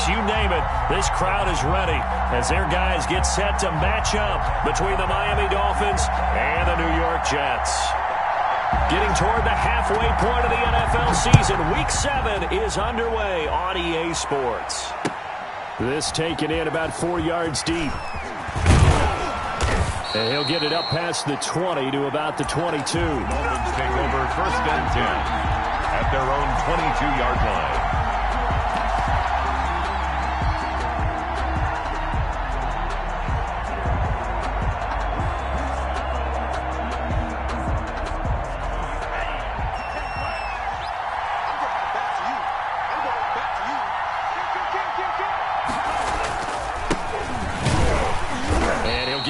fireworks, you name it. This crowd is ready as their guys get set to match up between the Miami Dolphins and the New York Jets. Getting toward the halfway point of the NFL season, Week 7 is underway on EA Sports. This taken in about 4 yards deep. And he'll get it up past the 20 to about the 22. Dolphins take over 1st and 10 at their own 22-yard line.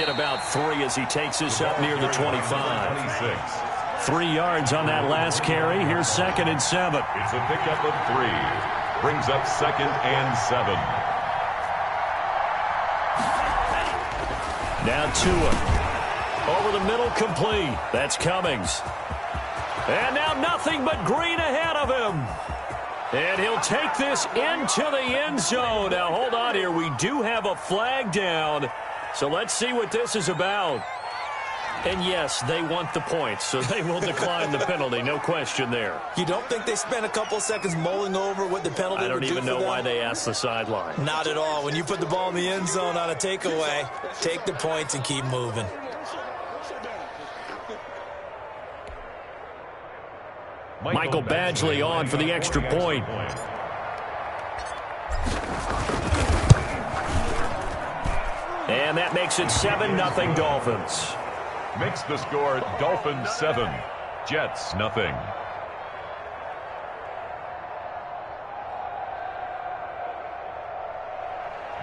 About 3 as he takes this up near the 25. 3 yards on that last carry. Here's 2nd and 7. It's a pickup of 3. Brings up 2nd and 7. Now Tua. Over the middle, complete. That's Cummings. And now nothing but green ahead of him. And he'll take this into the end zone. Now hold on here. We do have a flag down. So let's see what this is about. And yes, they want the points, so they will decline the penalty. No question there. You don't think they spent a couple of seconds mulling over what the penalty would do for them? I don't even know why they asked the sideline. Not at all. When you put the ball in the end zone on a takeaway, take the points and keep moving. Michael Badgley on for the extra point. And that makes it 7-0 Dolphins. Makes the score Dolphins 7, Jets nothing.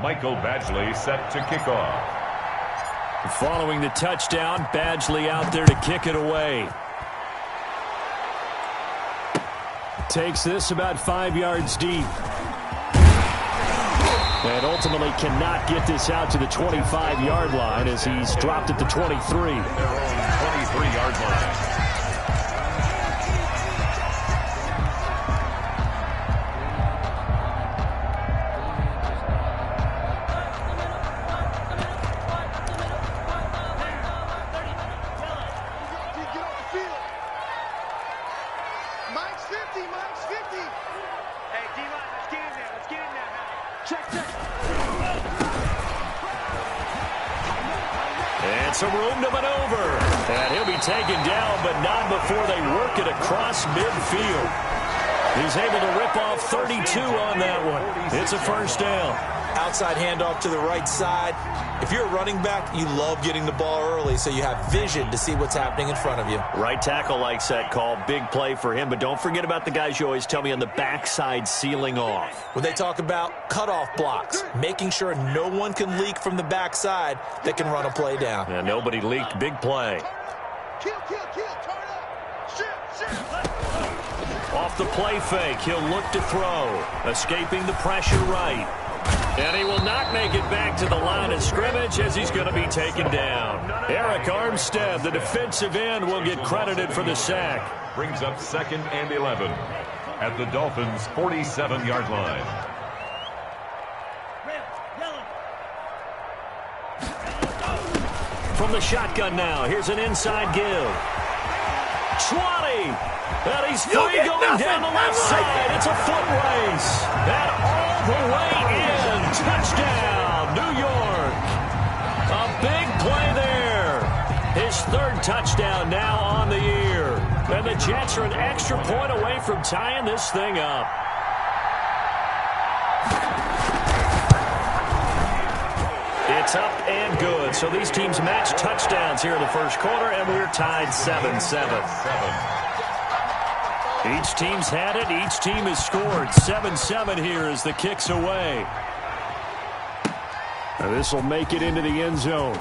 Michael Badgley set to kick off. Following the touchdown, Badgley out there to kick it away. Takes this about 5 yards deep. And ultimately cannot get this out to the 25-yard line as he's dropped at the 23. Their own 23-yard line. Some room to maneuver. And he'll be taken down, but not before they work it across midfield. He's able to rip off 32 on that one. It's a 1st down. Outside handoff to the right side. If you're a running back, you love getting the ball early so you have vision to see what's happening in front of you. Right tackle likes that call. Big play for him, but don't forget about the guys you always tell me on the backside sealing off. When they talk about cutoff blocks, making sure no one can leak from the backside that can run a play down. Yeah, nobody leaked. Big play. Kill, turn up. Shit. Off the play fake, he'll look to throw. Escaping the pressure right. And he will not make it back to the line of scrimmage as he's going to be taken down. Eric Armstead, the defensive end, will get credited for the sack. Brings up 2nd and 11 at the Dolphins' 47-yard line. From the shotgun now, here's an inside give. 20. And he's free going down the left side. It's a foot race. And all the way in. Touchdown, New York. A big play there. His 3rd touchdown now on the year. And the Jets are an extra point away from tying this thing up. It's up and good. So these teams match touchdowns here in the 1st quarter, and we're tied 7-7. Each team's had it. Each team has scored. 7-7 here as the kick's away. This will make it into the end zone.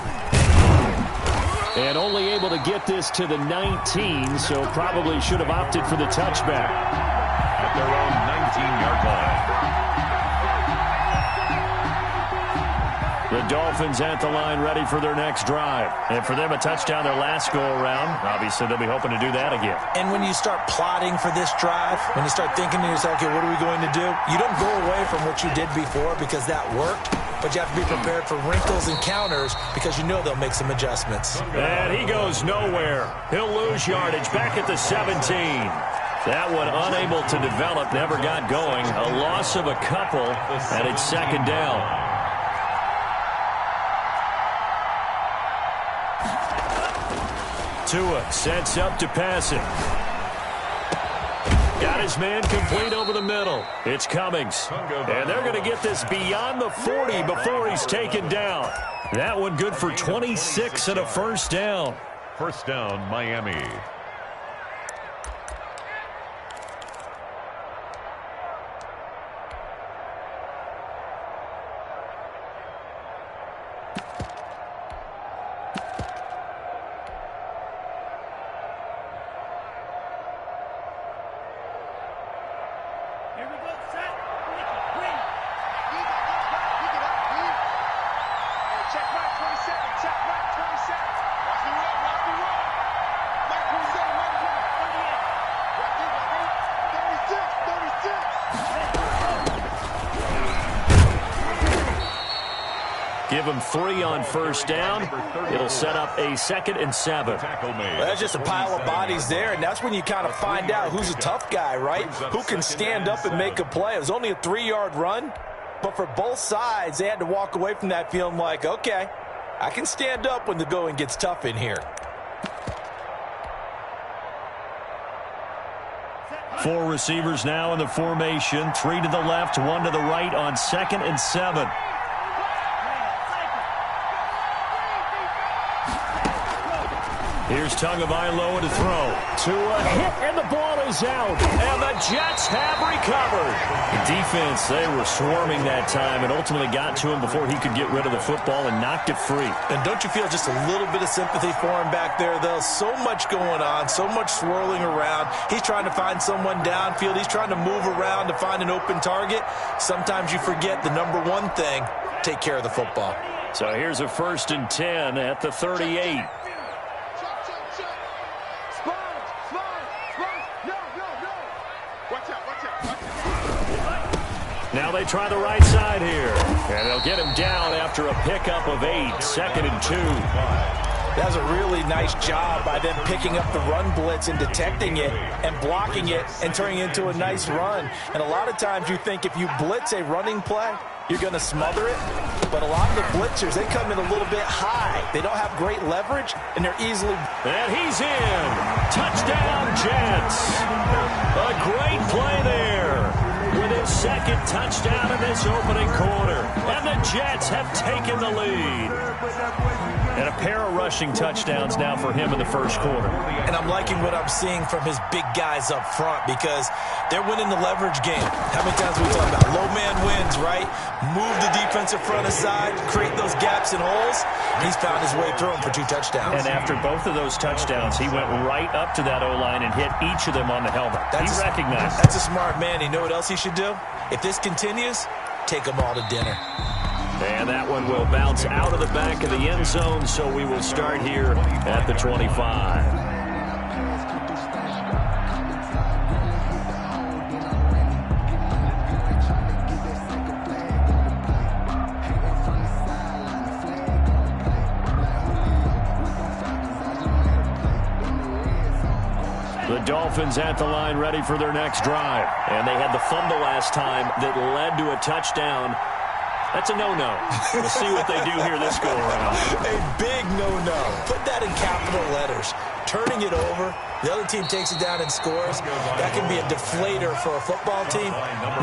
And only able to get this to the 19, so probably should have opted for the touchback. At their own 19-yard line. The Dolphins at the line ready for their next drive. And for them, a touchdown their last go-around. Obviously, they'll be hoping to do that again. And when you start plotting for this drive, when you start thinking to yourself, okay, what are we going to do? You don't go away from what you did before because that worked, but you have to be prepared for wrinkles and counters because you know they'll make some adjustments. And he goes nowhere. He'll lose yardage back at the 17. That one unable to develop, never got going. A loss of a couple, and it's second down. Tua sets up to pass it. Got his man complete over the middle. It's Cummings. And they're going to get this beyond the 40 before he's taken down. That one good for 26 and a first down. First down, Miami. Give him 3 on first down. It'll set up a 2nd and 7. Well, that's just a pile of bodies there, and that's when you kind of find out who's a tough guy, right? Who can stand up and make a play. It was only a 3-yard run, but for both sides, they had to walk away from that feeling like, okay, I can stand up when the going gets tough in here. 4 receivers now in the formation. 3 to the left, 1 to the right on 2nd and 7. Here's Tagovailoa to throw. To a hit, and the ball is out. And the Jets have recovered. Defense, they were swarming that time and ultimately got to him before he could get rid of the football and knocked it free. And don't you feel just a little bit of sympathy for him back there, though? So much going on, so much swirling around. He's trying to find someone downfield. He's trying to move around to find an open target. Sometimes you forget the number one thing, take care of the football. So here's a 1st and 10 at the 38. Now they try the right side here. And they'll get him down after a pickup of 8. 2nd and 2. That was a really nice job by them picking up the run blitz and detecting it and blocking it and turning it into a nice run. And a lot of times you think if you blitz a running play, you're going to smother it. But a lot of the blitzers, they come in a little bit high. They don't have great leverage, and they're easily... And he's in. Touchdown, Jets. A great play there. With his 2nd touchdown in this opening quarter. And the Jets have taken the lead. And a pair of rushing touchdowns now for him in the first quarter. And I'm liking what I'm seeing from his big guys up front because they're winning the leverage game. How many times have we talked about low man wins, right? Move the defensive front aside, create those gaps and holes. He's found his way through them for 2 touchdowns. And after both of those touchdowns, he went right up to that O-line and hit each of them on the helmet. He recognized it. That's a smart man. You know what else he should do? If this continues, take them all to dinner. And that one will bounce out of the back of the end zone, so we will start here at the 25. The Dolphins at the line ready for their next drive. And they had the fumble last time that led to a touchdown. That's a no-no. We'll see what they do here this go-around. A big no-no. Put that in capital letters. Turning it over, the other team takes it down and scores. That can be a deflator for a football team.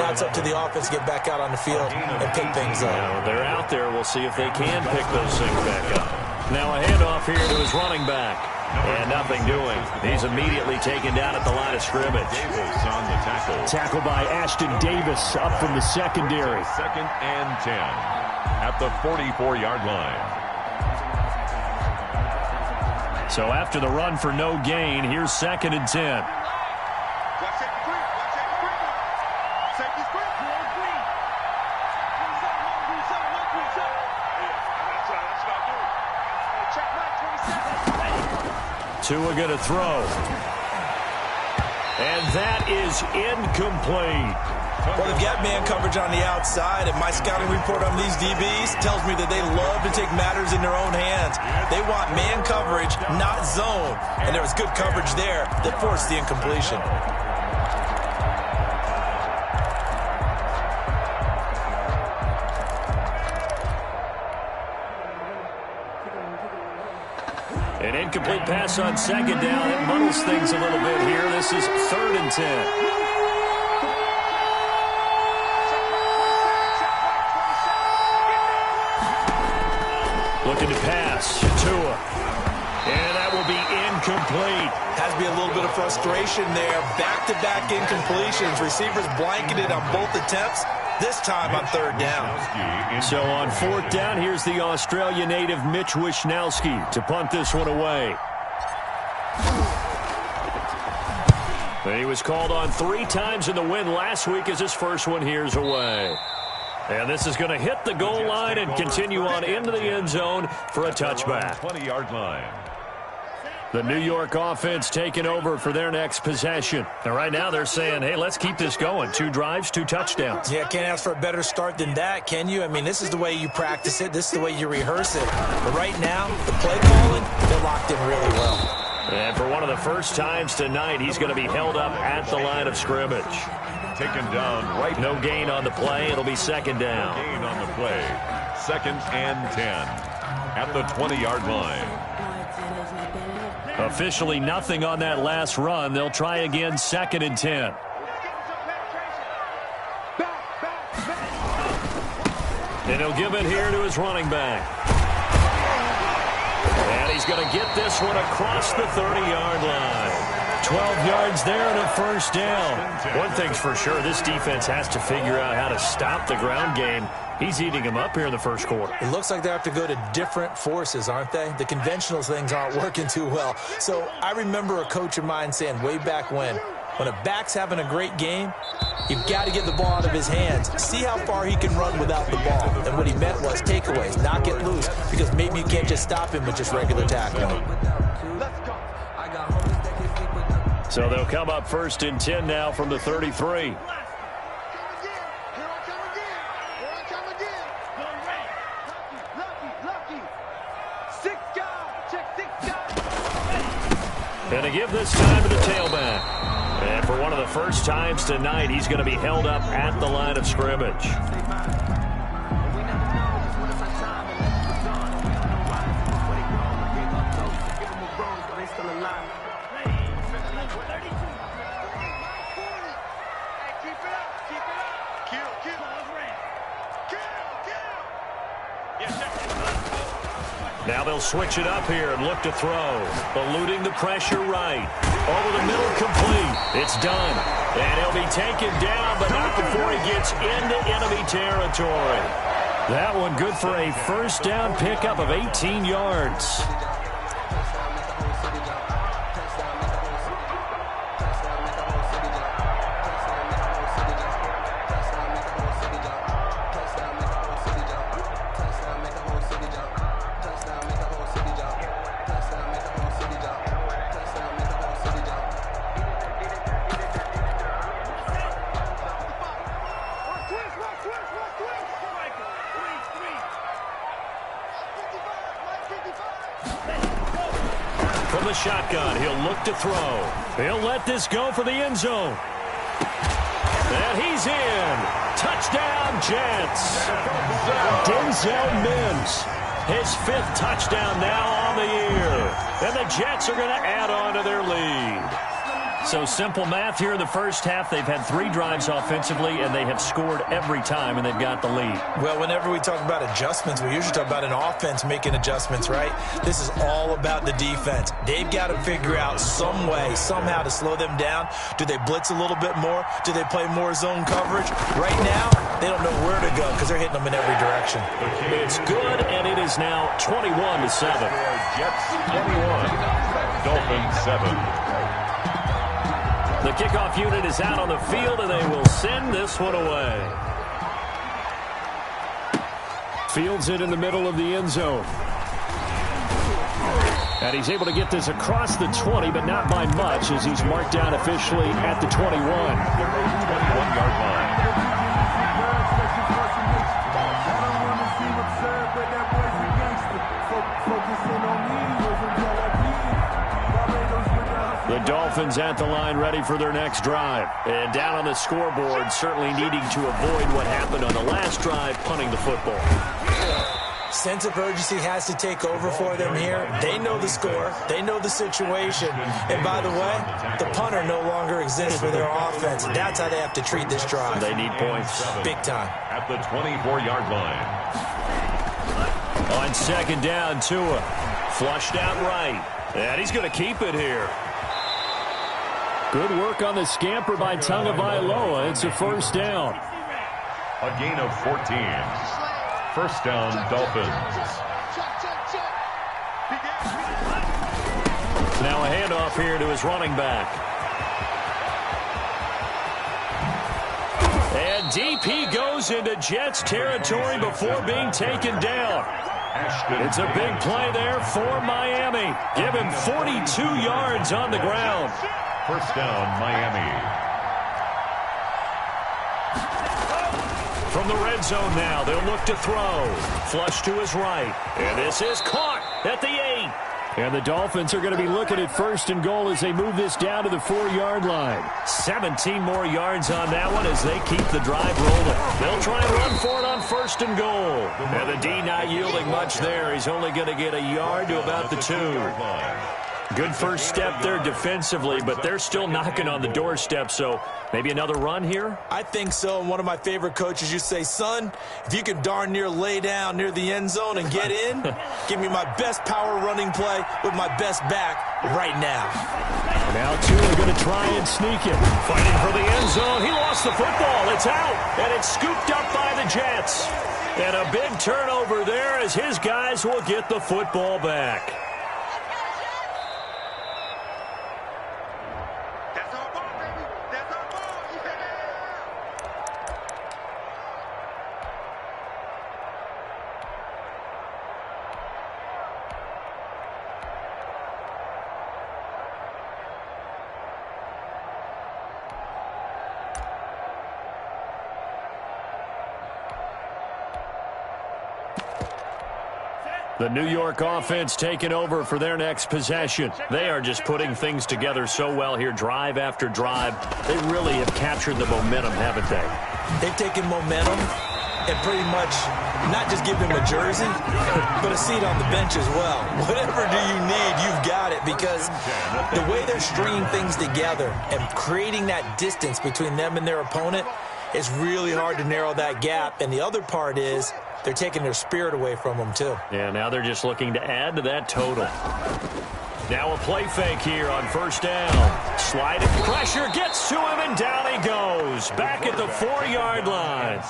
Now it's up to the offense to get back out on the field and pick things up. They're out there. We'll see if they can pick those things back up. Now a handoff here to his running back. And nothing doing. He's immediately taken down at the line of scrimmage. Davis on the tackle. Tackle by Ashton Davis up from the secondary. 2nd and 10 at the 44-yard line. So after the run for no gain, here's 2nd and 10. Tua going to throw. And that is incomplete. Well, they've got man coverage on the outside, and my scouting report on these DBs tells me that they love to take matters in their own hands. They want man coverage, not zone. And there was good coverage there that forced the incompletion. An incomplete pass on second down. It muddles things a little bit here. This is 3rd and 10. Looking to pass. Tua. And that will be incomplete. Has to be a little bit of frustration there. Back-to-back incompletions. Receivers blanketed on both attempts. This time on 3rd down. So on 4th down, here's the Australia native Mitch Wishnowski to punt this one away. And he was called on 3 times in the win last week as his first one here's away. And this is going to hit the goal line and continue on into the end zone for a touchback. 20-yard line. The New York offense taking over for their next possession. And right now they're saying, hey, let's keep this going. 2 drives, 2 touchdowns. Yeah, can't ask for a better start than that, can you? I mean, this is the way you practice it. This is the way you rehearse it. But right now, the play calling, they're locked in really well. And for one of the first times tonight, he's going to be held up at the line of scrimmage. Taken down right. No gain on the play. It'll be 2nd down. Gain on the play. 2nd and 10 at the 20-yard line. Officially nothing on that last run. They'll try again 2nd and 10. And he'll give it here to his running back. And he's going to get this one across the 30-yard line. 12 yards there and a 1st down. One thing's for sure, this defense has to figure out how to stop the ground game. He's eating them up here in the 1st quarter. It looks like they have to go to different forces, aren't they? The conventional things aren't working too well. So I remember a coach of mine saying way back when a back's having a great game, you've got to get the ball out of his hands. See how far he can run without the ball. And what he meant was takeaways, knock it loose, because maybe you can't just stop him with just regular tackling. So they'll come up 1st and 10 now from the 33. And to give this time to the tailback. And for one of the first times tonight, he's going to be held up at the line of scrimmage. Now they'll switch it up here and look to throw. Eluding the pressure right. Over the middle, complete. It's done. And he'll be taken down, but not before he gets into enemy territory. That one good for a 1st down pickup of 18 yards. From the shotgun, he'll look to throw. He'll let this go for the end zone. And he's in. Touchdown, Jets. Denzel Mims, his 5th touchdown now on the year. And the Jets are going to add on to their lead. So simple math here in the first half. They've had 3 drives offensively, and they have scored every time, and they've got the lead. Well, whenever we talk about adjustments, we usually talk about an offense making adjustments, right? This is all about the defense. They've got to figure out some way, somehow to slow them down. Do they blitz a little bit more? Do they play more zone coverage? Right now, they don't know where to go because they're hitting them in every direction. It's good, and it is now 21-7. Jets 21, Dolphins 7. The kickoff unit is out on the field, and they will send this one away. Fields it in the middle of the end zone. And he's able to get this across the 20, but not by much, as he's marked down officially at the 21. 21-yard line. The Dolphins at the line, ready for their next drive. And down on the scoreboard, certainly needing to avoid what happened on the last drive, punting the football. Sense of urgency has to take over for them here. They know the score. They know the situation. And by the way, the punter no longer exists for their offense. That's how they have to treat this drive. They need points. Big time. At the 24-yard line. On second down, Tua. Flushed out right. And he's going to keep it here. Good work on the scamper by Tagovailoa. It's a first down. A gain of 14. First down, Dolphins. Now a handoff here to his running back. And deep he goes into Jets territory before being taken down. It's a big play there for Miami. Give him 42 yards on the ground. First down, Miami. From the red zone now, they'll look to throw. Flush to his right. And this is caught at the 8. And the Dolphins are going to be looking at first and goal as they move this down to the 4-yard line. 17 more yards on that one as they keep the drive rolling. They'll try and run for it on first and goal. And the D not yielding much there. He's only going to get a yard to about the 2. Good first step there defensively, but they're still knocking on the doorstep, so maybe another run here? I think so. And one of my favorite coaches used to say, son, if you can darn near lay down near the end zone and get in, give me my best power running play with my best back right now. Now Tua going to try and sneak it. Fighting for the end zone. He lost the football. It's out, and it's scooped up by the Jets. And a big turnover there as his guys will get the football back. The New York offense taking over for their next possession. They are just putting things together so well here, drive after drive. They really have captured the momentum, haven't they? They've taken momentum and pretty much not just give him a jersey, but a seat on the bench as well. Whatever do you need, you've got it, because the way they're stringing things together and creating that distance between them and their opponent, it's really hard to narrow that gap. And the other part is they're taking their spirit away from them, too. Yeah, now they're just looking to add to that total. Now a play fake here on first down. Sliding pressure gets to him, and down he goes. Back at the 4-yard line.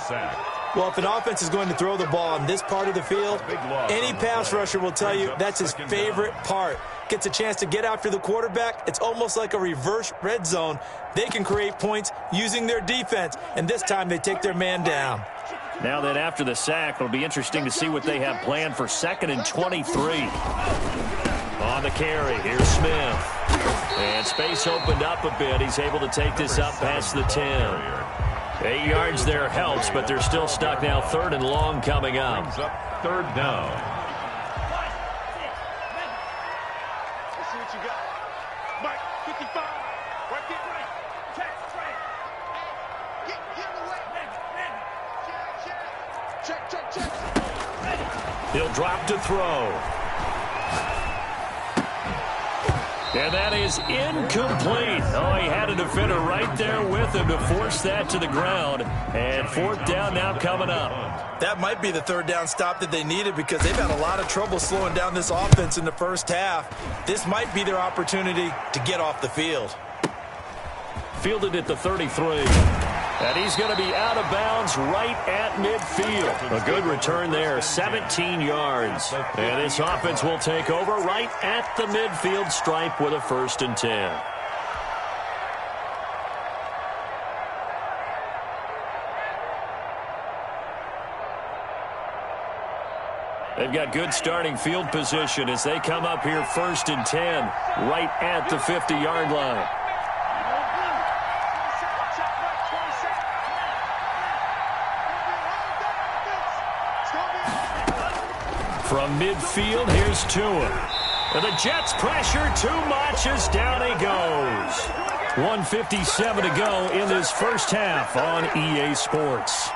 Well, if an offense is going to throw the ball on this part of the field, any pass rusher will tell you that's his favorite part. Gets a chance to get after the quarterback. It's almost like a reverse red zone. They can create points using their defense, and this time they take their man down. Now that after the sack, it'll be interesting to see what they have planned for 2nd and 23. On the carry, here's Smith. And space opened up a bit. He's able to take this up past the 10. 8 yards there helps, but they're still stuck now. 3rd and long coming up. Third down. Let's see what you got. Mike, 55. Right there. Get away. Check. He'll drop to throw. And that is incomplete. Oh, he had a defender right there with him to force that to the ground. And 4th down now coming up. That might be the 3rd down stop that they needed, because they've had a lot of trouble slowing down this offense in the first half. This might be their opportunity to get off the field. Fielded at the 33. And he's going to be out of bounds right at midfield. A good return there, 17 yards. And this offense will take over right at the midfield stripe with a 1st and 10. They've got good starting field position as they come up here 1st and 10, right at the 50-yard line. From midfield, here's Tua. And the Jets pressure too much as down he goes. 1:57 to go in this first half on EA Sports.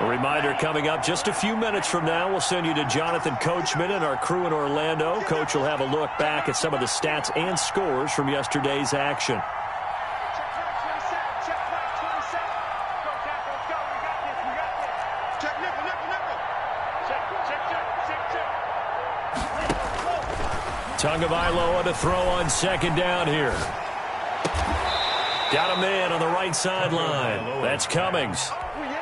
A reminder coming up just a few minutes from now, we'll send you to Jonathan Coachman and our crew in Orlando. Coach will have a look back at some of the stats and scores from yesterday's action. Tagovailoa to throw on 2nd down here. Got a man on the right sideline. That's Cummings.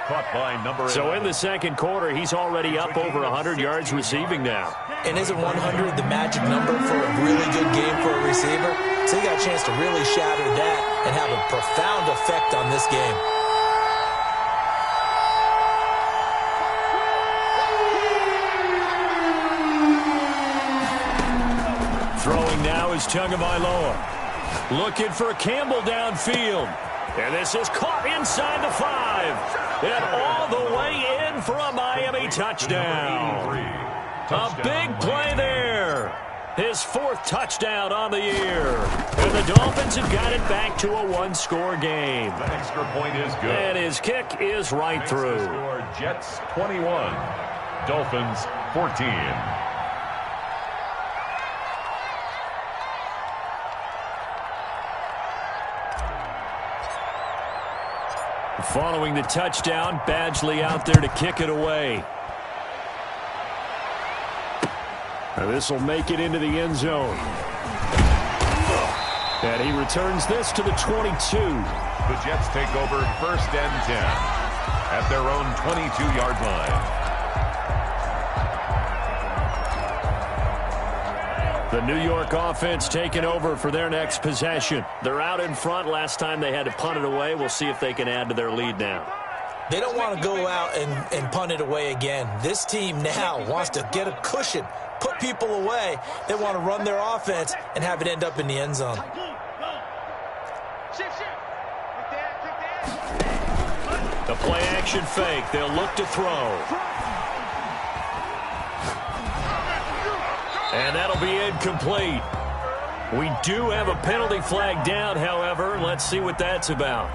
Caught by number 8. So in the second quarter, he's already up over 100 yards receiving now. And isn't 100 the magic number for a really good game for a receiver? So he got a chance to really shatter that and have a profound effect on this game. Throwing now is Tagovailoa. Looking for Campbell downfield. And this is caught inside the 5. And all the way in for a Miami touchdown. A big play there. His 4th touchdown on the year. And the Dolphins have got it back to a 1-score game. The extra point is good. And his kick is right through. Score, Jets 21, Dolphins 14. Following the touchdown, Badgley out there to kick it away. Now this will make it into the end zone. And he returns this to the 22. The Jets take over 1st and 10 at their own 22-yard line. The New York offense taking over for their next possession. They're out in front. Last time they had to punt it away. We'll see if they can add to their lead now. They don't want to go out and punt it away again. This team now wants to get a cushion, put people away. They want to run their offense and have it end up in the end zone. The play-action fake. They'll look to throw. And that'll be incomplete. We do have a penalty flag down, however. Let's see what that's about.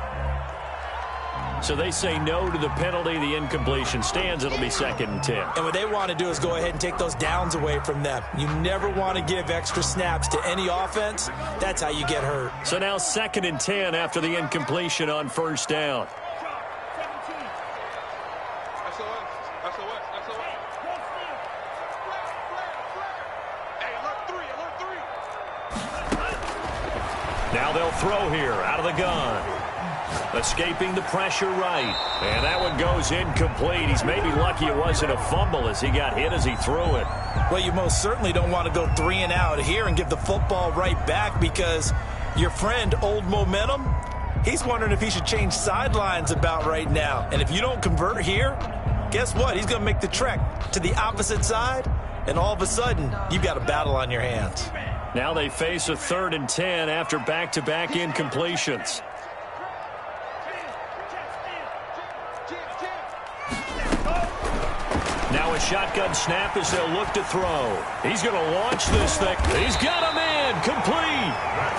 So they say no to the penalty. The incompletion stands. It'll be 2nd and 10. And what they want to do is go ahead and take those downs away from them. You never want to give extra snaps to any offense. That's how you get hurt. So now 2nd and 10 after the incompletion on 1st down. Now they'll throw here out of the gun. Escaping the pressure right. And that one goes incomplete. He's maybe lucky it wasn't a fumble as he got hit as he threw it. Well, you most certainly don't want to go 3 and out here and give the football right back because your friend, Old Momentum, he's wondering if he should change sidelines about right now. And if you don't convert here, guess what? He's going to make the trek to the opposite side, and all of a sudden, you've got a battle on your hands. Now they face a 3rd and 10 after back-to-back incompletions. Now a shotgun snap as they'll look to throw. He's going to launch this thing. He's got a man complete.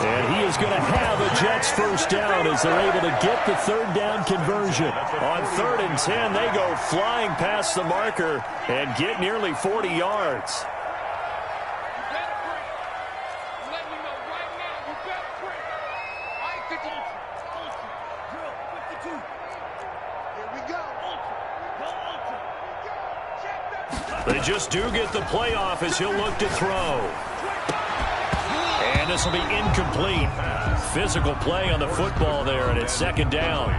And he is going to have a Jets 1st down as they're able to get the 3rd down conversion. On 3rd and 10, they go flying past the marker and get nearly 40 yards. They just do get the playoff as he'll look to throw. And this will be incomplete. Physical play on the football there, and it's 2nd down.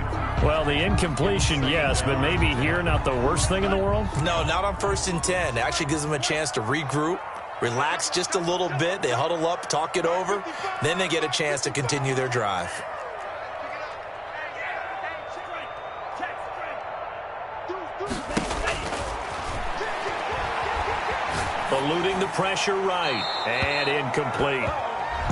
Well, the incompletion, yes, but maybe here not the worst thing in the world? No, not on 1st and 10. It actually gives them a chance to regroup, relax just a little bit. They huddle up, talk it over. Then they get a chance to continue their drive. eluding the pressure right, and incomplete.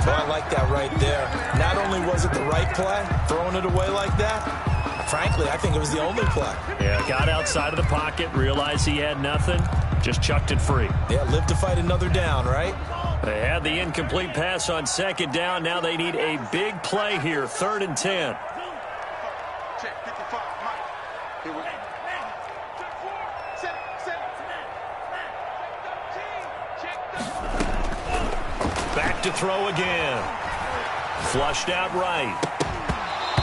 So I like that right there. Not only was it the right play, throwing it away like that, frankly, I think it was the only play. Yeah, got outside of the pocket, realized he had nothing, just chucked it free. Yeah, live to fight another down, right? They had the incomplete pass on second down. Now they need a big play here, 3rd and 10. Check 55, Mike. Here we go. Back to throw again. Flushed out right.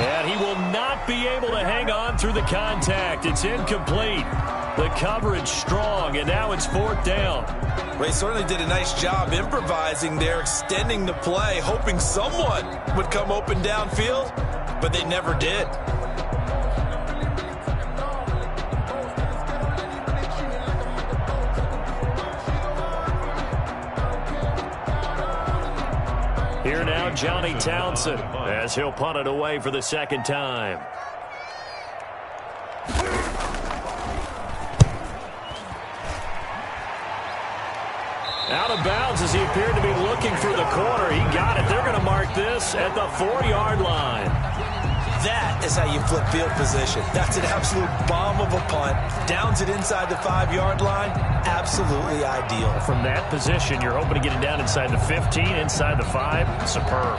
And he will not be able to hang on through the contact. It's incomplete. The coverage strong, and now it's 4th down. They certainly did a nice job improvising there, extending the play, hoping someone would come open downfield, but they never did. Here now, Johnny Townsend, as he'll punt it away for the 2nd time. Out of bounds as he appeared to be looking for the corner. He got it. They're going to mark this at the 4-yard line. That is how you flip field position. That's an absolute bomb of a punt. Downs it inside the 5-yard line. Absolutely ideal. From that position, you're hoping to get it down inside the 15, inside the 5. Superb.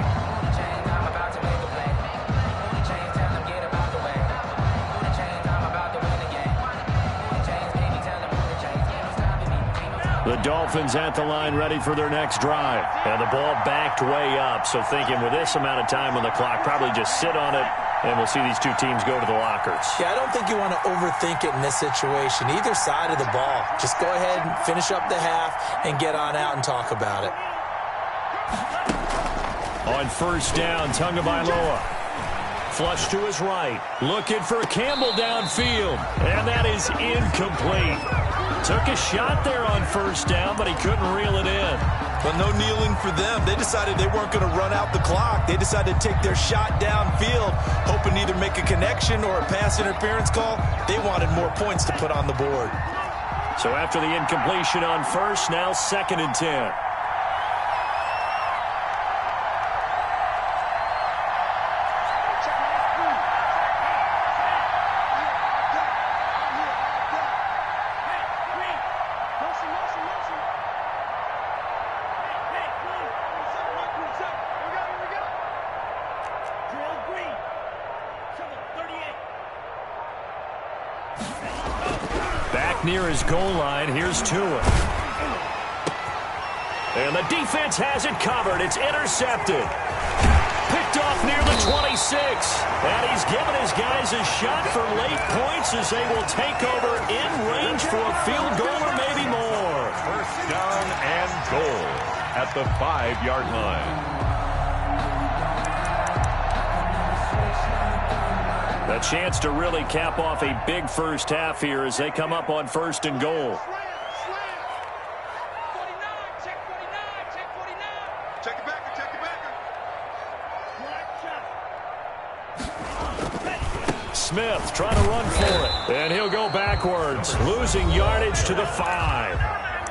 The Dolphins at the line ready for their next drive. And the ball backed way up. So thinking with this amount of time on the clock, probably just sit on it, and we'll see these two teams go to the lockers. Yeah, I don't think you want to overthink it in this situation. Either side of the ball. Just go ahead and finish up the half and get on out and talk about it. On 1st down, Tagovailoa. Flush to his right. Looking for Campbell downfield. And that is incomplete. Took a shot there on 1st down, but he couldn't reel it in. But no kneeling for them. They decided they weren't going to run out the clock. They decided to take their shot downfield, hoping to either make a connection or a pass interference call. They wanted more points to put on the board. So after the incompletion on 1st, now 2nd and 10. Near his goal line, here's Tua. And the defense has it covered. It's intercepted. Picked off near the 26. And he's given his guys a shot for late points as they will take over in range for a field goal or maybe more. 1st down and goal at the 5-yard line. A chance to really cap off a big 1st half here as they come up on 1st and goal. Check it back, check it back. Smith trying to run for it. And he'll go backwards, losing yardage to the 5.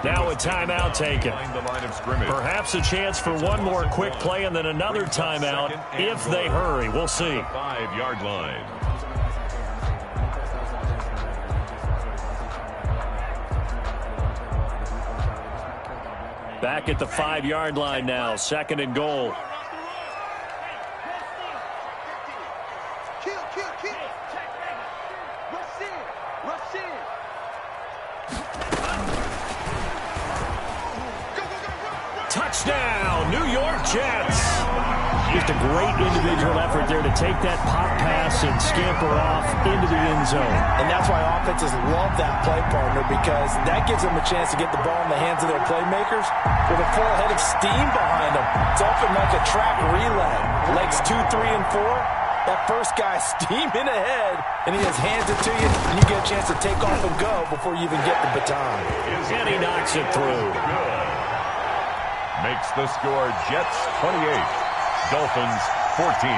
Now a timeout taken. Perhaps a chance for one more quick play and then another timeout if they hurry. We'll see. 5-yard line. Back at the 5-yard line now, 2nd and goal. Touchdown, New York Jets. Just a great individual effort there to take that pop pass and scamper off into the end zone. And that's why offenses love that play, partner, because that gives them a chance to get the ball in the hands of their playmakers with a full head of steam behind them. It's often like a track relay. Legs 2, 3, and 4. That first guy steaming ahead, and he just hands it to you, and you get a chance to take off and go before you even get the baton. And he knocks it through. Makes the score Jets 28, Dolphins 14.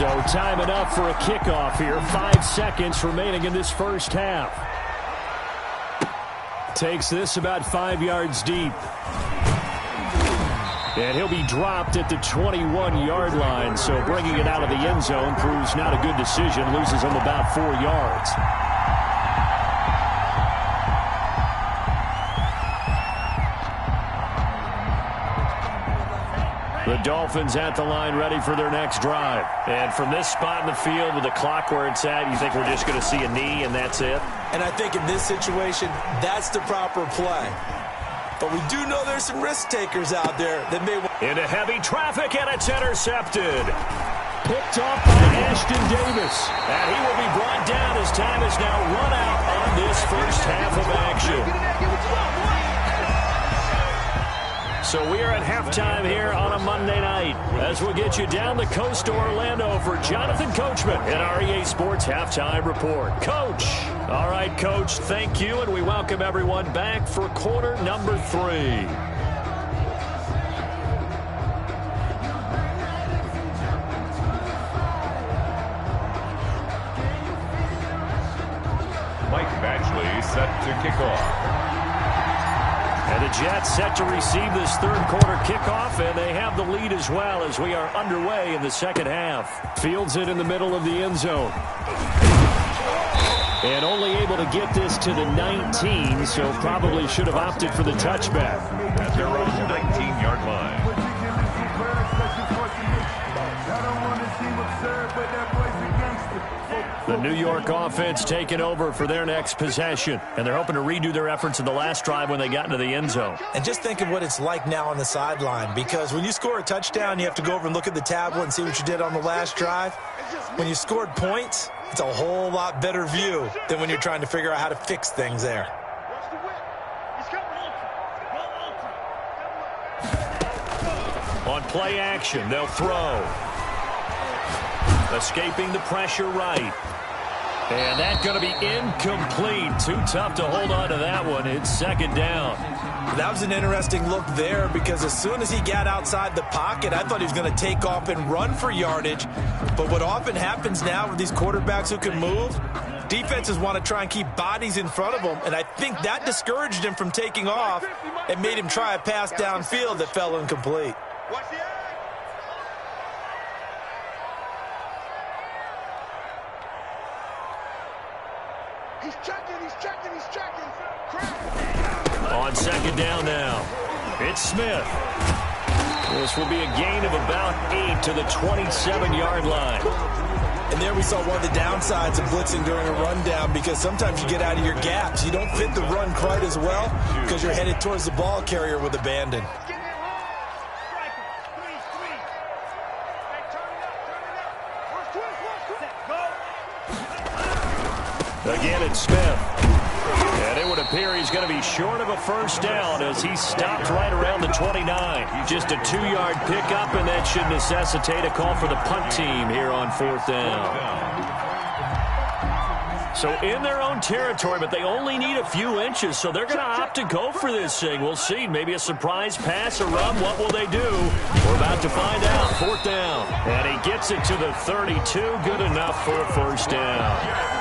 So time enough for a kickoff here. 5 seconds remaining in this first half. Takes this about 5 yards deep. And he'll be dropped at the 21-yard line. So bringing it out of the end zone proves not a good decision. Loses him about 4 yards. The Dolphins at the line ready for their next drive. And from this spot in the field with the clock where it's at, you think we're just going to see a knee and that's it? And I think in this situation, that's the proper play. But we do know there's some risk takers out there that may... Into heavy traffic, and it's intercepted. Picked off by Ashton Davis. And he will be brought down as time is now run out on this first half of action. So we are at halftime here on a Monday night as we'll get you down the coast to Orlando for Jonathan Coachman in our EA Sports Halftime Report. Coach. All right, Coach, thank you, and we welcome everyone back for quarter number 3. Mike Batchley set to kick off. And the Jets set to receive this third quarter kickoff, and they have the lead as well as we are underway in the second half. Fields it in the middle of the end zone. And only able to get this to the 19, so probably should have opted for the touchback. At their own 19-yard line. The New York offense taking over for their next possession. And they're hoping to redo their efforts in the last drive when they got into the end zone. And just think of what it's like now on the sideline, because when you score a touchdown, you have to go over and look at the tablet and see what you did on the last drive. When you scored points, it's a whole lot better view than when you're trying to figure out how to fix things there. On play action, they'll throw. Escaping the pressure right. And that's going to be incomplete. Too tough to hold on to that one. It's second down. That was an interesting look there, because as soon as he got outside the pocket, I thought he was going to take off and run for yardage. But what often happens now with these quarterbacks who can move, defenses want to try and keep bodies in front of them, and I think that discouraged him from taking off and made him try a pass downfield that fell incomplete. On second down now, it's Smith. This will be a gain of about 8 to the 27-yard line. And there we saw one of the downsides of blitzing during a rundown, because sometimes you get out of your gaps. You don't fit the run quite as well because you're headed towards the ball carrier with abandon. Again, it's Smith. And it would appear he's going to be short of a first down as he stopped right around the 29. Just a 2-yard pickup, and that should necessitate a call for the punt team here on fourth down. So in their own territory, but they only need a few inches, so they're going to opt to go for this thing. We'll see. Maybe a surprise pass or run. What will they do? We're about to find out. Fourth down. And he gets it to the 32. Good enough for a first down.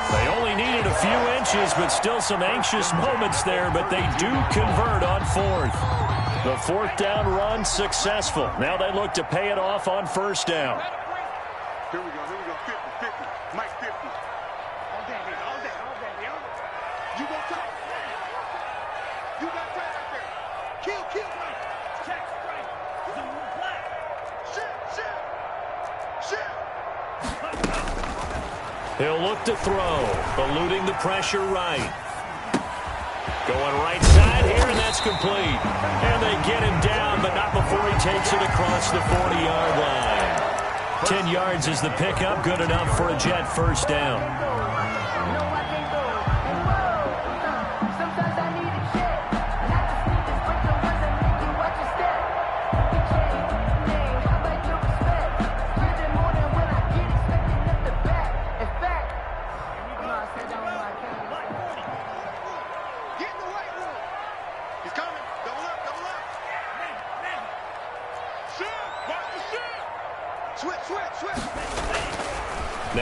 They only needed a few inches, but still some anxious moments there, but they do convert on fourth. The fourth down run successful. Now they look to pay it off on first down. Here we go. 50, 50. Mike 50. All day, baby. All day. You go tight. You got tight right there. Kill, Mike. Check, right. Shit. He'll look to throw, eluding the pressure right. Going right side here, and that's complete. And they get him down, but not before he takes it across the 40-yard line. 10 yards is the pickup, good enough for a Jet first down.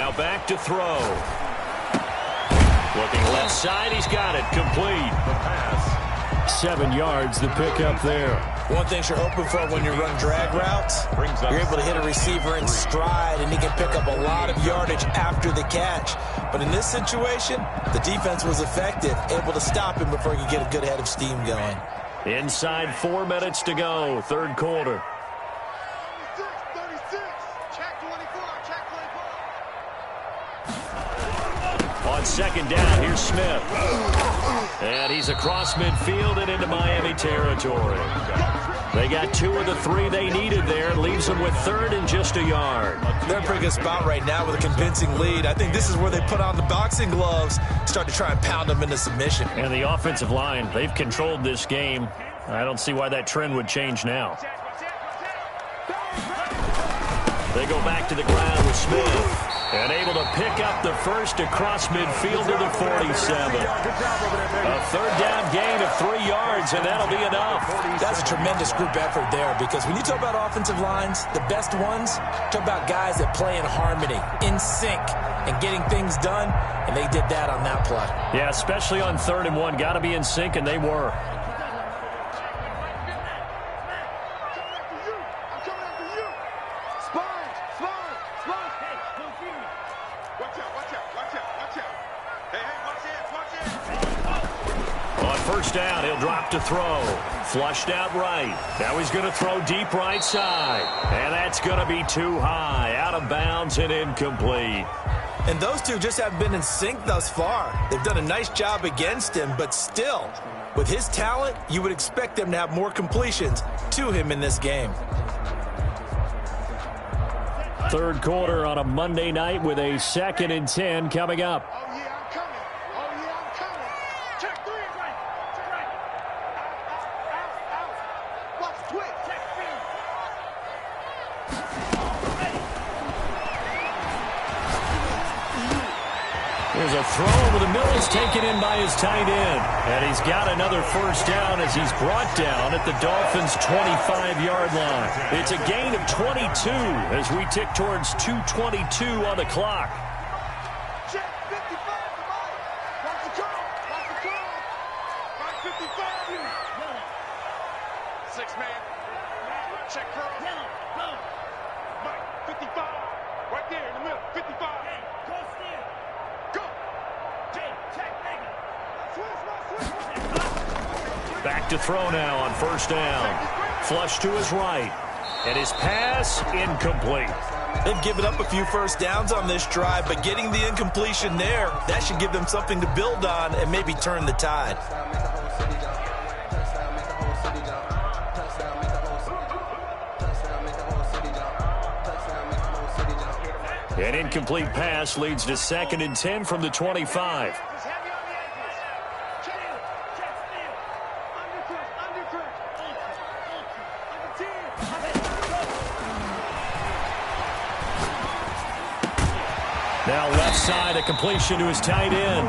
Now back to throw. Looking left side, he's got it. Complete. The pass. 7 yards, the pickup there. One thing you're hoping for when you run drag routes, you're able to hit a receiver in stride, and he can pick up a lot of yardage after the catch. But in this situation, the defense was effective, able to stop him before he could get a good head of steam going. Inside 4 minutes to go, third quarter. 36, check 24, check 24. On second down, here's Smith. And he's across midfield and into Miami territory. They got 2 of the 3 they needed there. Leaves them with third and just a yard. They're in a pretty good spot right now with a convincing lead. I think this is where they put on the boxing gloves, start to try and pound them into submission. And the offensive line, they've controlled this game. I don't see why that trend would change now. They go back to the ground with Smith. And able to pick up the first across midfield to the 47. A third down gain of 3 yards, and that'll be enough. That's a tremendous group effort there, because when you talk about offensive lines, the best ones, talk about guys that play in harmony, in sync, and getting things done, and they did that on that play. Yeah, especially on 3rd and 1. Got to be in sync, and they were. Down, he'll drop to throw. Flushed out right. Now he's going to throw deep right side. And that's going to be too high. Out of bounds and incomplete. And those two just haven't been in sync thus far. They've done a nice job against him, but still, with his talent, you would expect them to have more completions to him in this game. Third quarter on a Monday night with a 2nd and 10 coming up. There's a throw over the middle. Is taken in by his tight end. And he's got another first down as he's brought down at the Dolphins' 25-yard line. It's a gain of 22 as we tick towards 2:22 on the clock. Check 55, watch the call, watch the call. Right 55. 6-man. Check curl. Mike, 55. Right there in the middle, 55. Back to throw now on first down. Flush to his right. And his pass incomplete. They've given up a few first downs on this drive, but getting the incompletion there, that should give them something to build on and maybe turn the tide. An incomplete pass leads to 2nd and 10 from the 25. Now left side, a completion to his tight end.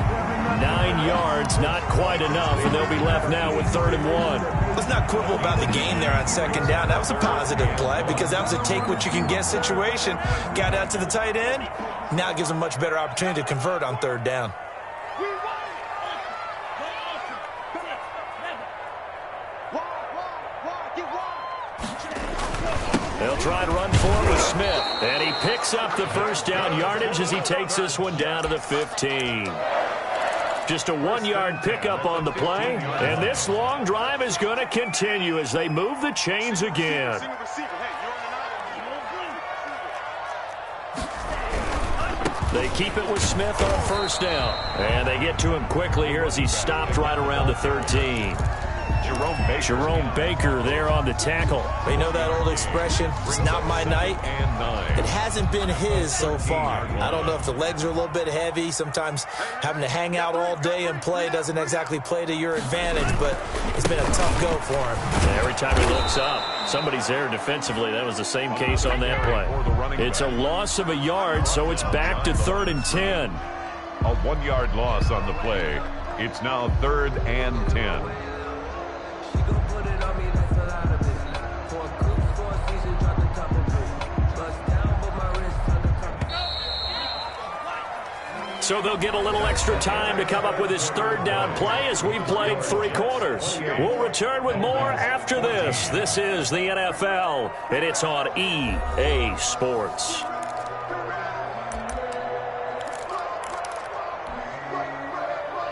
9 yards, not quite enough, and they'll be left now with 3rd and 1. Let's not quibble about the gain there on second down. That was a positive play because that was a take-what-you-can-get situation. Got out to the tight end. Now it gives them a much better opportunity to convert on 3rd down. They'll try to run forward with Smith. And he picks up the first down yardage as he takes this one down to the 15. Just a 1-yard pickup on the play. And this long drive is going to continue as they move the chains again. They keep it with Smith on first down. And they get to him quickly here as he's stopped right around the 13. Jerome Baker there on the tackle. They know that old expression, it's not my night. It hasn't been his so far. I don't know if the legs are a little bit heavy. Sometimes having to hang out all day and play doesn't exactly play to your advantage, but it's been a tough go for him. Every time he looks up, somebody's there defensively. That was the same case on that play. It's a loss of a yard, so it's back to 3rd and 10. A 1-yard loss on the play. It's now 3rd and 10. So they'll get a little extra time to come up with his third down play as we've played 3 quarters. We'll return with more after this. This is the NFL, and it's on EA Sports.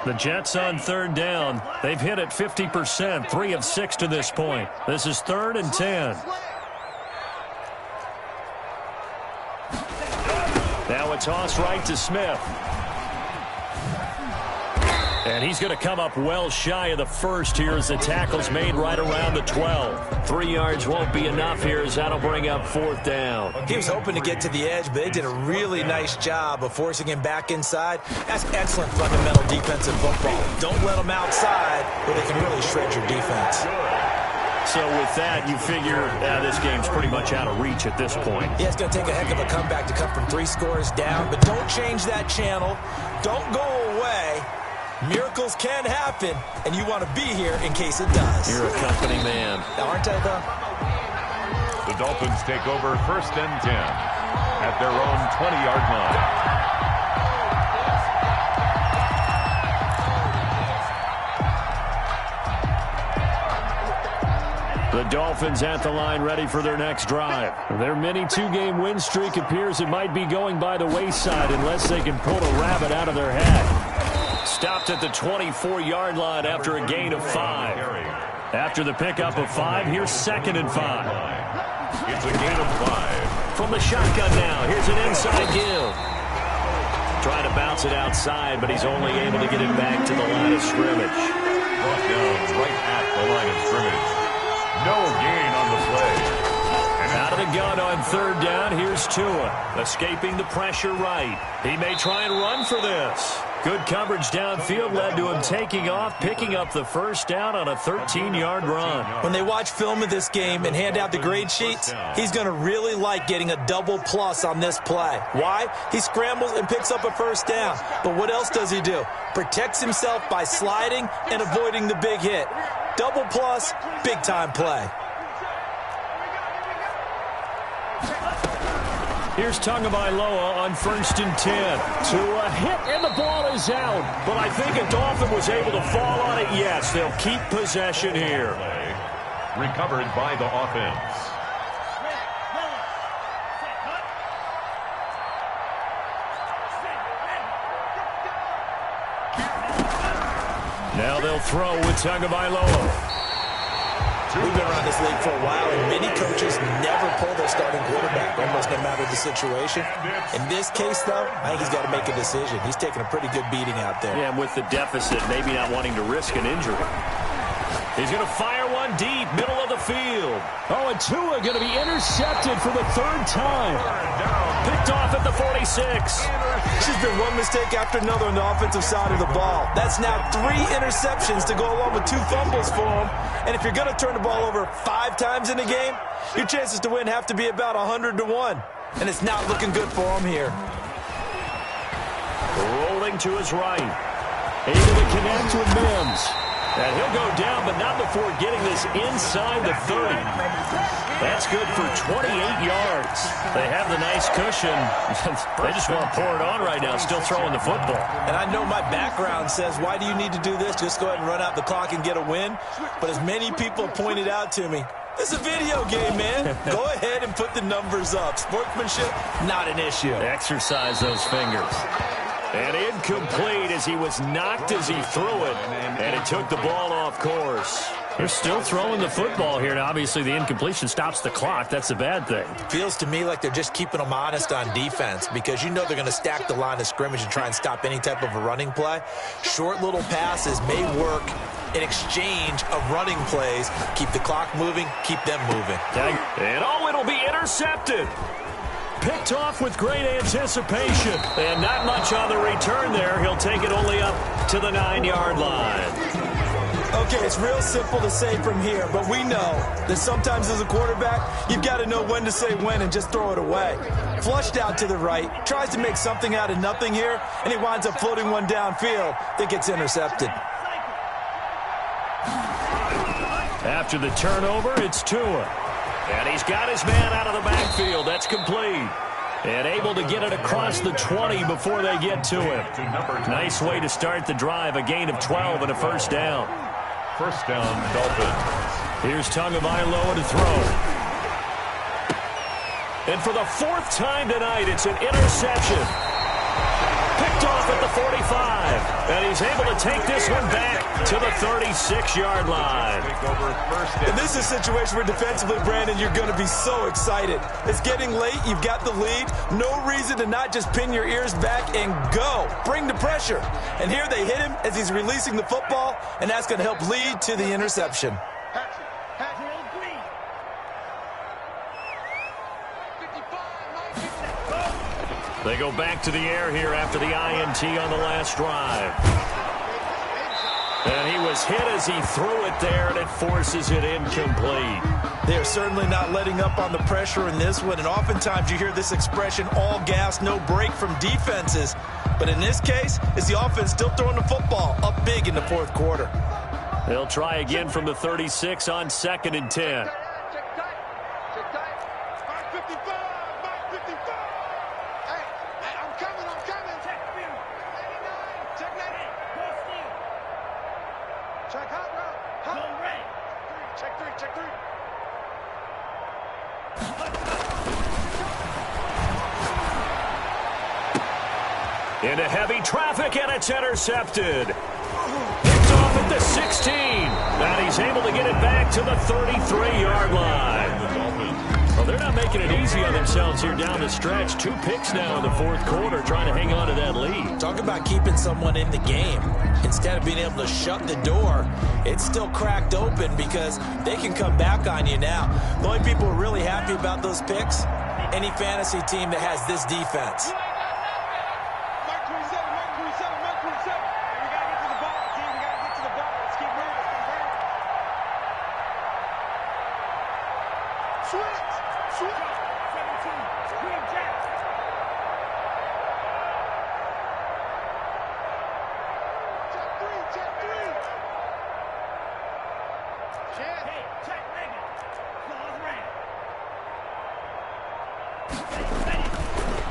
The Jets on third down. They've hit it 50%, 3 of 6 to this point. This is 3rd and 10. Now a toss right to Smith. And he's going to come up well shy of the first here as the tackle's made right around the 12. 3 yards won't be enough here as that'll bring up 4th down. He was hoping to get to the edge, but they did a really nice job of forcing him back inside. That's excellent fundamental defensive football. Don't let them outside where they can really shred your defense. So with that, you figure this game's pretty much out of reach at this point. Yeah, it's going to take a heck of a comeback to come from 3 scores down, but don't change that channel. Don't go away. Miracles can happen, and you want to be here in case it does. You're a company man. Aren't I, though? The Dolphins take over 1st and 10 at their own 20-yard line. The Dolphins at the line ready for their next drive. Their mini 2-game win streak appears it might be going by the wayside unless they can pull a rabbit out of their hat. Stopped at the 24-yard line after a gain of 5. After the pickup of 5, here's 2nd and 5. It's a gain of 5. From the shotgun now, here's an inside give. Trying to bounce it outside, but he's only able to get it back to the line of scrimmage. Brought down right at the line of scrimmage. No gain on the play. Out of the gun on 3rd down, here's Tua. Escaping the pressure right. He may try and run for this. Good coverage downfield led to him taking off, picking up the 1st down on a 13-yard run. When they watch film of this game and hand out the grade sheets, he's going to really like getting a double plus on this play. Why? He scrambles and picks up a 1st down. But what else does he do? Protects himself by sliding and avoiding the big hit. Double plus, big-time play. Here's Tagovailoa on 1st and 10. To a hit, and the ball is out. But I think a Dolphin was able to fall on it. Yes, they'll keep possession here. Recovered by the offense. Now they'll throw with Tagovailoa. We've been around this league for a while, and many coaches never pull their starting quarterback, almost no matter the situation. In this case, though, I think he's got to make a decision. He's taking a pretty good beating out there. Yeah, and with the deficit, maybe not wanting to risk an injury. He's going to fire one deep, middle of the field. Oh, and Tua going to be intercepted for the 3rd time. Picked off at the 46. There's been one mistake after another on the offensive side of the ball. That's now 3 interceptions to go along with 2 fumbles for him. And if you're going to turn the ball over 5 times in a game, your chances to win have to be about 100 to 1. And it's not looking good for him here. Rolling to his right. Able to connect with Mims. And he'll go down, but not before getting this inside the 30. That's good for 28 yards. They have the nice cushion. They just want to pour it on right now, still throwing the football. And I know my background says, why do you need to do this? Just go ahead and run out the clock and get a win. But as many people pointed out to me, this is a video game, man. Go ahead and put the numbers up. Sportsmanship, not an issue. Exercise those fingers. And incomplete as he was knocked as he threw it. And it took the ball off course. They're still throwing the football here. Now, obviously, the incompletion stops the clock. That's a bad thing. Feels to me like they're just keeping them honest on defense because you know they're going to stack the line of scrimmage and try and stop any type of a running play. Short little passes may work in exchange of running plays. Keep the clock moving, keep them moving. And oh, it'll be intercepted. Picked off with great anticipation. And not much on the return there. He'll take it only up to the 9-yard line. Okay, it's real simple to say from here, but we know that sometimes as a quarterback, you've got to know when to say when and just throw it away. Flushed out to the right, tries to make something out of nothing here, and he winds up floating one downfield that gets intercepted. After the turnover, it's Tua. And he's got his man out of the backfield. That's complete. And able to get it across the 20 before they get to him. Nice way to start the drive. A gain of 12 and a first down. First down, Dolphins. Here's Tagovailoa to throw. And for the 4th time tonight, it's an interception. Picked off at the 45. And he's able to take this one back to the 36-yard line. And this is a situation where defensively, Brandon, you're going to be so excited. It's getting late. You've got the lead. No reason to not just pin your ears back and go. Bring the pressure. And here they hit him as he's releasing the football, and that's going to help lead to the interception. They go back to the air here after the INT on the last drive. And he was hit as he threw it there, and it forces it incomplete. They're certainly not letting up on the pressure in this one, and oftentimes you hear this expression, all gas, no break from defenses. But in this case, it's the offense still throwing the football up big in the 4th quarter. They'll try again from the 36 on 2nd and 10. Into heavy traffic, and it's intercepted. Picked off at the 16. And he's able to get it back to the 33-yard line. Well, they're not making it easy on themselves here down the stretch. 2 picks now in the 4th quarter, trying to hang on to that lead. Talk about keeping someone in the game. Instead of being able to shut the door, it's still cracked open because they can come back on you now. The only people who are really happy about those picks, any fantasy team that has this defense.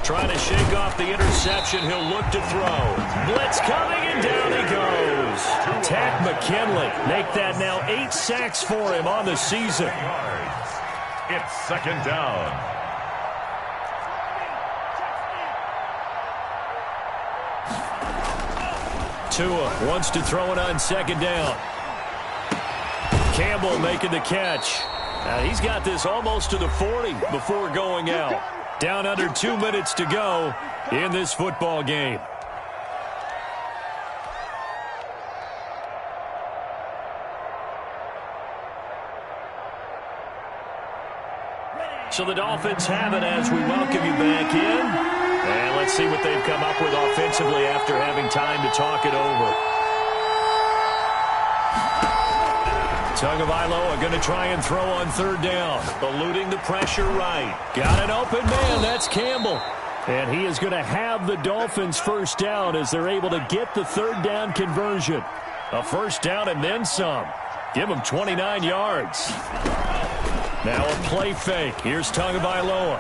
Trying to shake off the interception. He'll look to throw. Blitz coming, and down he goes. Tack McKinley. Make that now 8 sacks for him on the season. It's 2nd down. Tua wants to throw it on 2nd down. Campbell making the catch. Now he's got this almost to the 40 before going out. Down under 2 minutes to go in this football game. So the Dolphins have it as we welcome you back in. And let's see what they've come up with offensively after having time to talk it over. Tagovailoa going to try and throw on 3rd down. Eluding the pressure right. Got an open man. That's Campbell. And he is going to have the Dolphins first down as they're able to get the 3rd down conversion. A first down and then some. Give him 29 yards. Now a play fake. Here's Tagovailoa.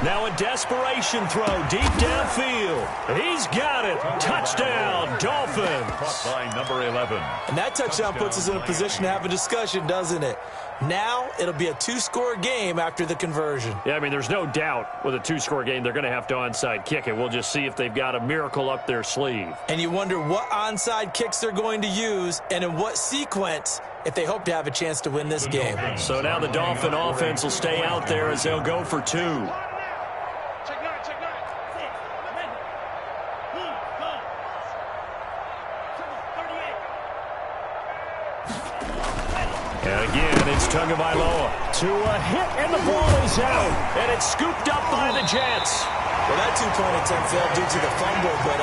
Now a desperation throw deep downfield. He's got it. Touchdown, Dolphins. Caught by number 11. And that touchdown puts us in a position to have a discussion, doesn't it? Now it'll be a 2-score game after the conversion. Yeah, I mean, there's no doubt with a 2-score game they're going to have to onside kick it. We'll just see if they've got a miracle up their sleeve. And you wonder what onside kicks they're going to use and in what sequence if they hope to have a chance to win this game. So now the Dolphin offense will stay out there as they'll go for 2. And again, it's Tagovailoa. To a hit, and the ball is out. And it's scooped up by the Jets. Well, that 2-point attempt failed due to the fumble, but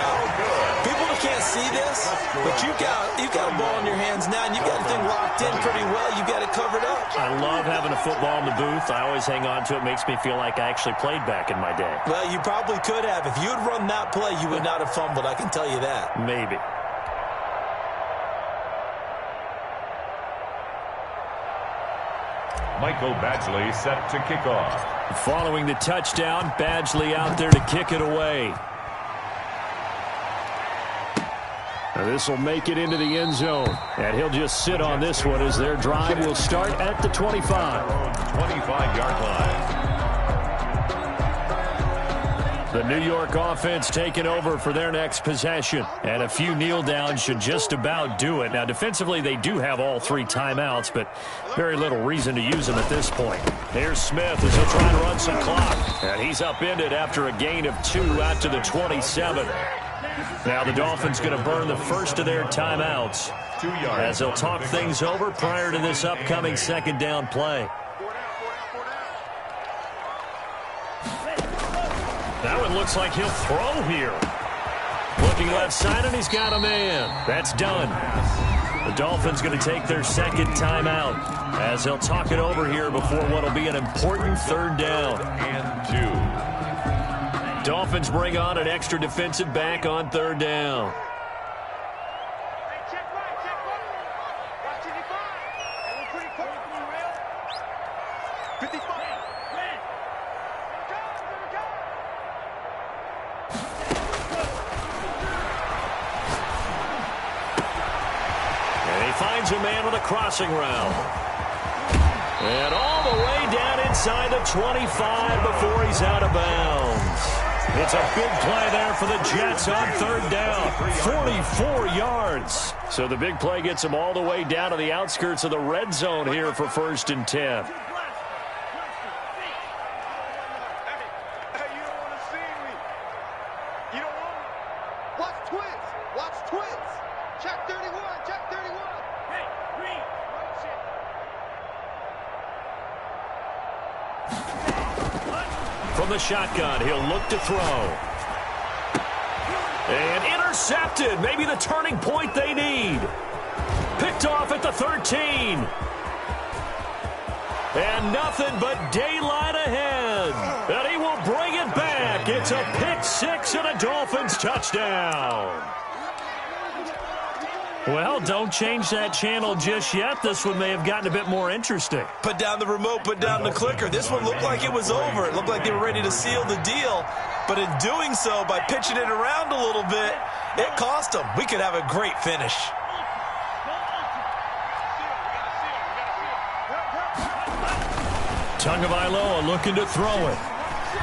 people can't see this, but you've got a ball in your hands now, and you've got the thing locked in pretty well. You've got it covered up. I love having a football in the booth. I always hang on to it. Makes me feel like I actually played back in my day. Well, you probably could have. If you had run that play, you would not have fumbled. I can tell you that. Maybe. Michael Badgley set to kick off. Following the touchdown, Badgley out there to kick it away. This will make it into the end zone, and he'll just sit on this one as their drive will start at the 25. 25-yard line. The New York offense taking over for their next possession, and a few kneel downs should just about do it. Now, defensively, they do have all 3 timeouts, but very little reason to use them at this point. Here's Smith as he'll try to run some clock, and he's upended after a gain of 2 out to the 27. Now the Dolphins going to burn the first of their timeouts 2 yards. as they'll talk things over prior to this upcoming second down play. That one looks like he'll throw here. Looking left side, and he's got a man. That's done. The Dolphins going to take their second timeout as they'll talk it over here before what will be an important third down. And 2. Dolphins bring on an extra defensive back on third down. And he finds a man with a crossing route. And all the way down inside the 25 before he's out of bounds. It's a big play there for the Jets on third down. 44 yards. So the big play gets them all the way down to the outskirts of the red zone here for 1st and 10. From the shotgun, he'll look to throw. And intercepted. Maybe the turning point they need. Picked off at the 13. And nothing but daylight ahead. And he will bring it back. It's a pick 6 and a Dolphins touchdown. Well, don't change that channel just yet. This one may have gotten a bit more interesting. Put down the remote, put down the clicker. This one looked like it was over. It looked like they were ready to seal the deal. But in doing so, by pitching it around a little bit, it cost them. We could have a great finish. Tagovailoa looking to throw it.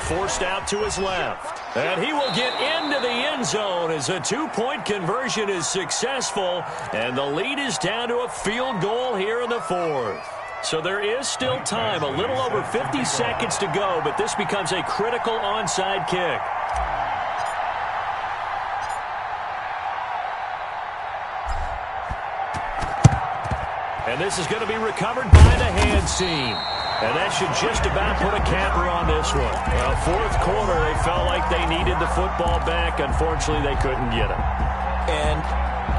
Forced out to his left. And he will get into the end zone as a 2-point conversion is successful. And the lead is down to a field goal here in the 4th. So there is still time, a little over 50 seconds to go, but this becomes a critical onside kick. And this is going to be recovered by the hands team. And that should just about put a capper on this one. Well, 4th quarter, they felt like they needed the football back. Unfortunately, they couldn't get it. And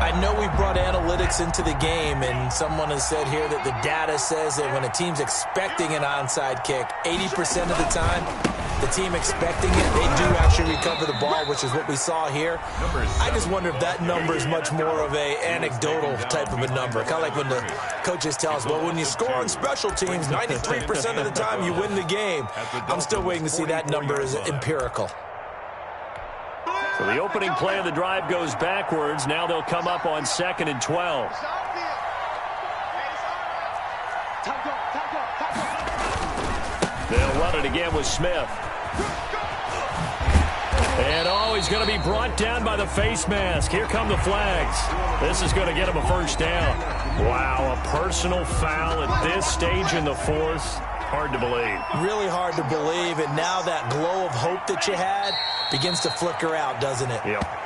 I know we brought analytics into the game, and someone has said here that the data says that when a team's expecting an onside kick, 80% of the time, the team expecting it, they do actually recover the ball, which is what we saw here. I just wonder if that number is much more of a anecdotal type of a number. Kind of like when the coaches tell us, well, when you score on special teams, 93% of the time you win the game. I'm still waiting to see that number is empirical. So the opening play of the drive goes backwards. Now they'll come up on 2nd and 12. They'll run it again with Smith. And, he's going to be brought down by the face mask. Here come the flags. This is going to get him a 1st down. Wow, a personal foul at this stage in the 4th. Hard to believe. Really hard to believe, and now that glow of hope that you had begins to flicker out, doesn't it? Yep.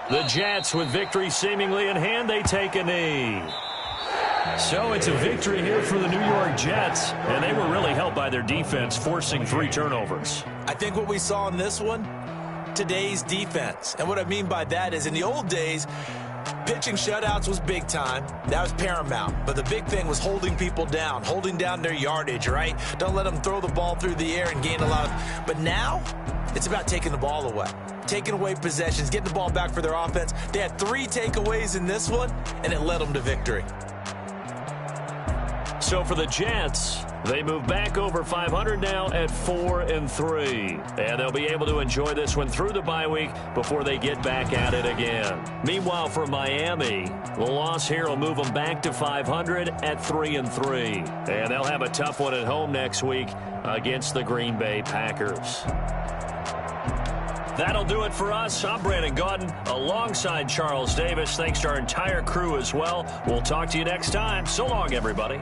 The Jets, with victory seemingly in hand, they take a knee. So it's a victory here for the New York Jets, and they were really helped by their defense, forcing 3 turnovers. I think what we saw in this one, today's defense. And what I mean by that is in the old days, pitching shutouts was big time. That was paramount. But the big thing was holding people down, holding down their yardage, right? Don't let them throw the ball through the air and gain a lot of... But now, it's about taking the ball away. Taking away possessions, getting the ball back for their offense. They had 3 takeaways in this one, and it led them to victory. So for the Jets, they move back over 500 now at 4-3. And they'll be able to enjoy this one through the bye week before they get back at it again. Meanwhile, for Miami, the loss here will move them back to 500 at 3-3. And they'll have a tough one at home next week against the Green Bay Packers. That'll do it for us. I'm Brandon Gaudin alongside Charles Davis. Thanks to our entire crew as well. We'll talk to you next time. So long, everybody.